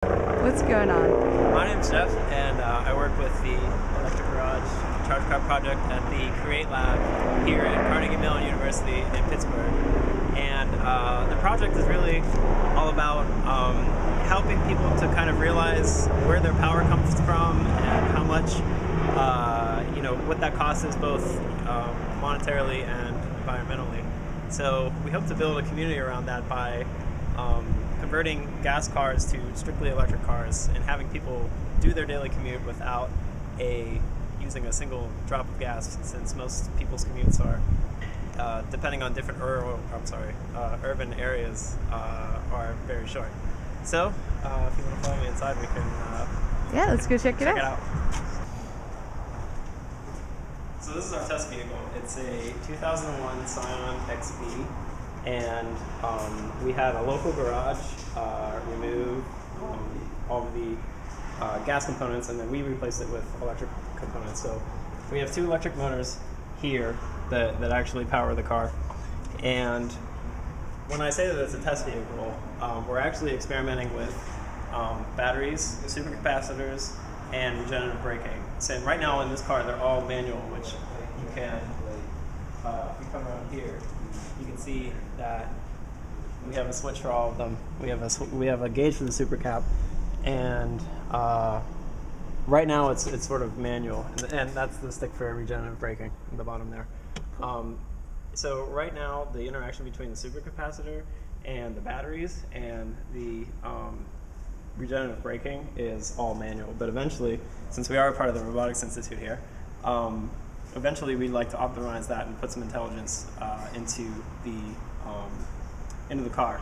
What's going on? My name's Jeff, and I work with the Electric Garage Charge Car Project at the Create Lab here at Carnegie Mellon University in Pittsburgh. And the project is really all about helping people to kind of realize where their power comes from and how much, what that cost is both monetarily and environmentally. So we hope to build a community around that by converting gas cars to strictly electric cars and having people do their daily commute without using a single drop of gas, since most people's commutes are, depending on different urban areas, are very short. So if you want to follow me inside, we can Yeah, let's go check it check it out. out. So this is our test vehicle. It's a 2001 Scion XB, and we had a local garage remove all of the gas components, and then we replaced it with electric components. So we have two electric motors here that actually power the car. And when I say that it's a test vehicle, we're actually experimenting with batteries, supercapacitors, and regenerative braking. So right now in this car, they're all manual, which you can, if you come around here, you can see that we have a switch for all of them. We have a gauge for the super cap, and right now it's sort of manual, and that's the stick for regenerative braking at the bottom there. So right now the interaction between the supercapacitor and the batteries and the regenerative braking is all manual, but eventually, since we are a part of the Robotics Institute here, eventually we'd like to optimize that and put some intelligence into the car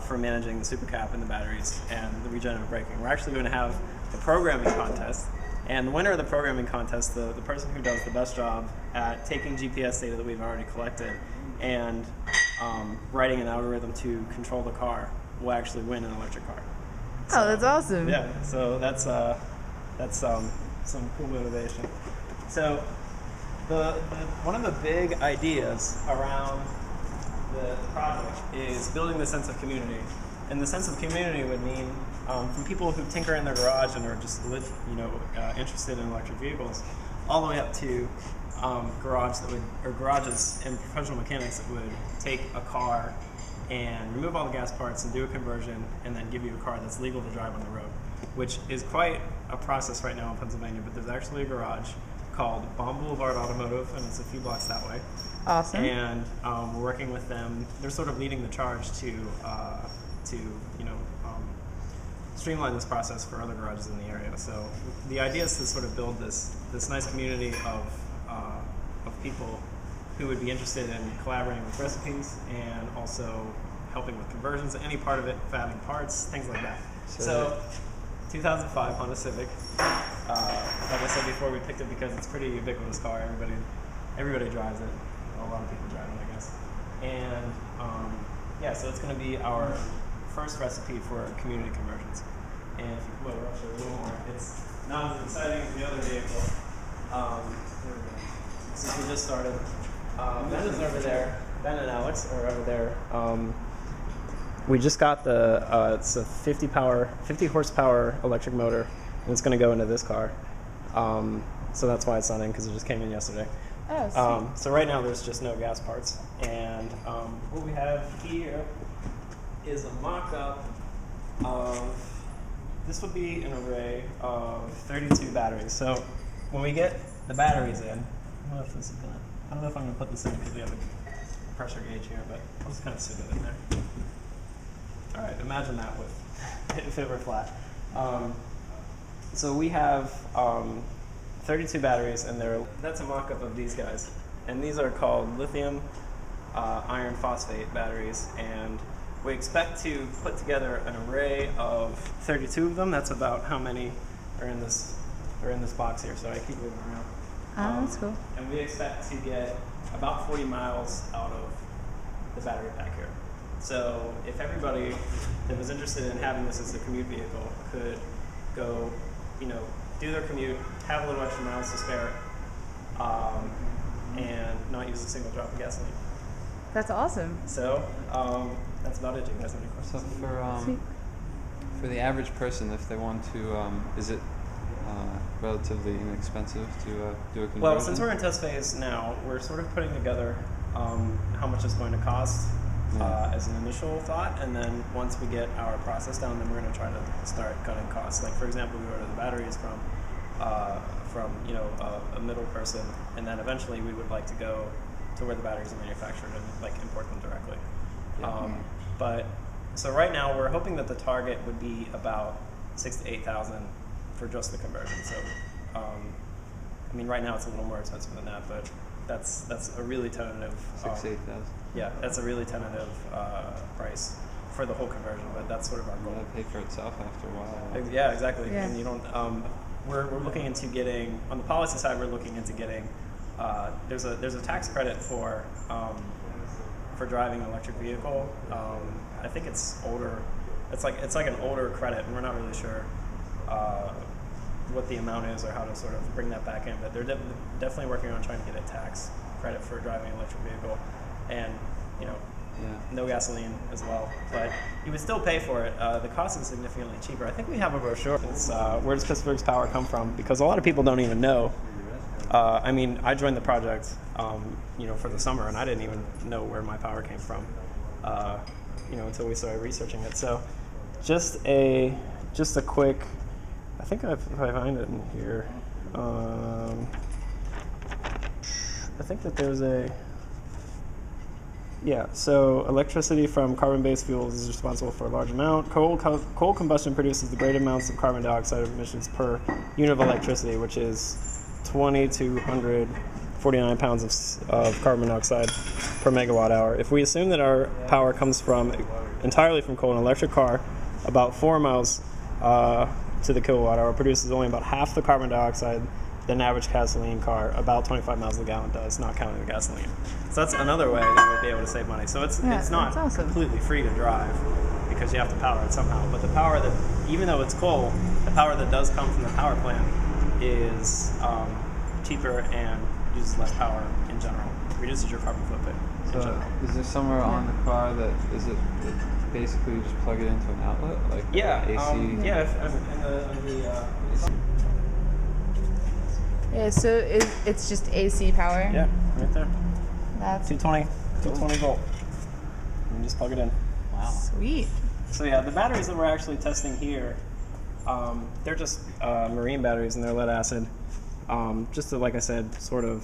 for managing the supercap and the batteries and the regenerative braking. We're actually going to have a programming contest, and the winner of the programming contest, the person who does the best job at taking GPS data that we've already collected and writing an algorithm to control the car, will actually win an electric car. So, Oh, that's awesome. yeah, so that's some cool motivation. So one of the big ideas around the project is building the sense of community. And the sense of community would mean from people who tinker in their garage and are just interested in electric vehicles, all the way up to garages and professional mechanics that would take a car and remove all the gas parts and do a conversion and then give you a car that's legal to drive on the road, which is quite a process right now in Pennsylvania. But there's actually a garage called Baum Boulevard Automotive, and it's a few blocks that way. Awesome. And we're working with them. They're sort of leading the charge to streamline this process for other garages in the area. So the idea is to sort of build this nice community of people who would be interested in collaborating with recipes and also helping with conversions, any part of it, fabbing parts, things like that. So 2005 Honda Civic. Like I said before, we picked it because it's a pretty ubiquitous car. Everybody drives it. A lot of people drive it, I guess. And so it's going to be our first recipe for community conversions. And if you come over, I'll show you a little more. It's not as exciting as the other vehicle. Since we just started, Ben is over there. Ben and Alex are over there. We just got it's a 50 horsepower electric motor, and it's going to go into this car. So that's why it's not in, because it just came in yesterday. Oh, sweet. So right now there's just no gas parts, and what we have here is a mock-up of, this would be an array of 32 batteries. So when we get the batteries in, I don't know if I'm going to put this in because we have a pressure gauge here, but I'll just kind of stick it in there. All right, imagine that if it were flat. So we have 32 batteries, and that's a mock-up of these guys. And these are called lithium iron phosphate batteries, and we expect to put together an array of 32 of them. That's about how many are in this box here, so I keep moving around. That's cool. And we expect to get about 40 miles out of the battery pack here. So if everybody that was interested in having this as a commute vehicle could go, do their commute, have a little extra miles to spare, and not use a single drop of gasoline. That's awesome. So that's about it. Do you guys have any questions? So For the average person, if they want to, is it relatively inexpensive to do a conversion? Well, since we're in test phase now, we're sort of putting together how much it's going to cost as an initial thought, and then once we get our process down, then we're going to try to start cutting costs. Like, for example, we order the batteries from a middle person, and then eventually we would like to go to where the batteries are manufactured and like import them directly. But so right now we're hoping that the target would be about 6,000 to 8,000 for just the conversion. So I mean, right now it's a little more expensive than that, but that's a really tentative 6,000 to 8,000. Yeah, that's a really tentative price for the whole conversion, but that's sort of our goal. It'll pay for itself after a while. Yeah, exactly. Yeah. And you don't. We're looking into getting, on the policy side, we're looking into getting. There's a tax credit for driving an electric vehicle. I think it's older. It's like an older credit, and we're not really sure what the amount is or how to sort of bring that back in. But they're definitely working on trying to get a tax credit for driving an electric vehicle, and no gasoline as well. But you would still pay for it. The cost is significantly cheaper. I think we have a brochure. It's where does Pittsburgh's power come from? Because a lot of people don't even know. I mean, I joined the project, for the summer, and I didn't even know where my power came from, until we started researching it. So, just a quick. I think if I find it in here, I think that there's a. Yeah, so electricity from carbon-based fuels is responsible for a large amount. Coal combustion produces the great amounts of carbon dioxide emissions per unit of electricity, which is 2,249 pounds of carbon dioxide per megawatt hour. If we assume that our power comes entirely from coal, an electric car, about 4 miles to the kilowatt hour, produces only about half the carbon dioxide than an average gasoline car, about 25 miles a gallon does, not counting the gasoline. So that's another way that we'll be able to save money. So it's not completely free to drive because you have to power it somehow. But the power that, even though it's coal, the power that does come from the power plant is cheaper and uses less power in general. Reduces your carbon footprint in general. Is there somewhere on the car that basically you just plug it into an outlet, like AC? Yeah, so it's just AC power? Yeah, right there. That's 220 volt. And just plug it in. Wow. Sweet. So yeah, the batteries that we're actually testing here, they're just marine batteries and they're lead acid. Just to, like I said, sort of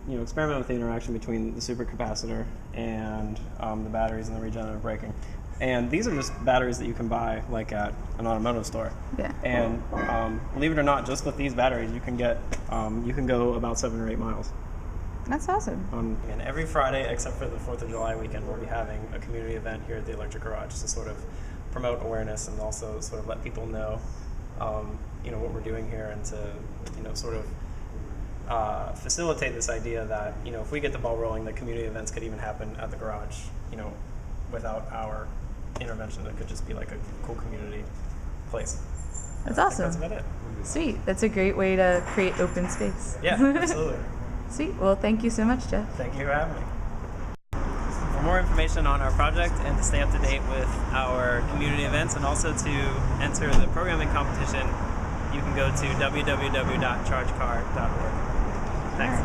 experiment with the interaction between the supercapacitor and the batteries and the regenerative braking. And these are just batteries that you can buy like at an automotive store. Yeah. And believe it or not, just with these batteries, you can go about 7 or 8 miles. That's awesome. And every Friday, except for the 4th of July weekend, we'll be having a community event here at the Electric Garage to sort of promote awareness and also sort of let people know, what we're doing here, and to, sort of facilitate this idea that, if we get the ball rolling, that community events could even happen at the garage, without our intervention. It could just be like a cool community place. That's awesome. That's about it. Sweet. That's a great way to create open space. Yeah, absolutely. Sweet. Well, thank you so much, Jeff. Thank you for having me. For more information on our project and to stay up to date with our community events and also to enter the programming competition, you can go to www.chargecar.org. Thanks.